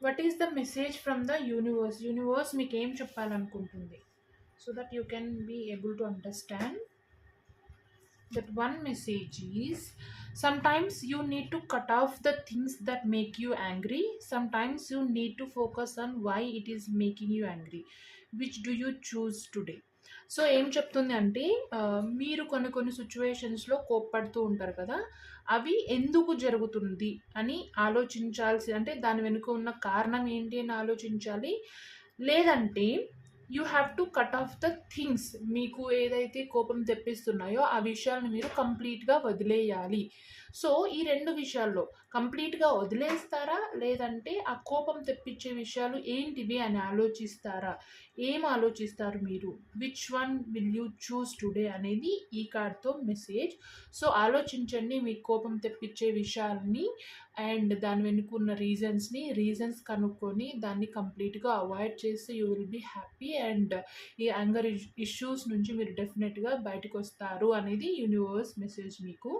What is the message from the universe? Universe మీకు ఏం చెప్పాలనుకుంటుంది? So that you can be able to understand. That one message is, sometimes you need to cut off the things that make you angry. Sometimes you need to focus on why it is making you angry. Which do you choose today? So ఏం చెప్తుంది అంటే, మీరు కొన్ని కొన్ని సిచ్యువేషన్స్లో కోప్పడుతూ ఉంటారు కదా, అవి ఎందుకు జరుగుతుంది అని ఆలోచించాల్సి, అంటే దాని వెనుక ఉన్న కారణం ఏంటి అని ఆలోచించాలి. లేదంటే you have to cut off the things, మీకు ఏదైతే కోపం తెప్పిస్తున్నాయో ఆ విషయాలను మీరు కంప్లీట్గా వదిలేయాలి. సో ఈ రెండు విషయాల్లో కంప్లీట్గా వదిలేస్తారా, లేదంటే ఆ కోపం తెప్పించే విషయాలు ఏంటివి అని ఆలోచిస్తారా? ఏం ఆలోచిస్తారు మీరు? Which one will you choose today అనేది ఈ కార్డ్తో మెసేజ్. సో ఆలోచించండి మీ కోపం తెప్పించే విషయాలని అండ్ దాని వెనుకున్న రీజన్స్ కనుక్కొని దాన్ని కంప్లీట్గా అవాయిడ్ చేస్తే you will be happy and ఈ యాంగర్ ఇష్యూస్ నుంచి మీరు డెఫినెట్గా బయటకు వస్తారు అనేది యూనివర్స్ మెసేజ్ మీకు.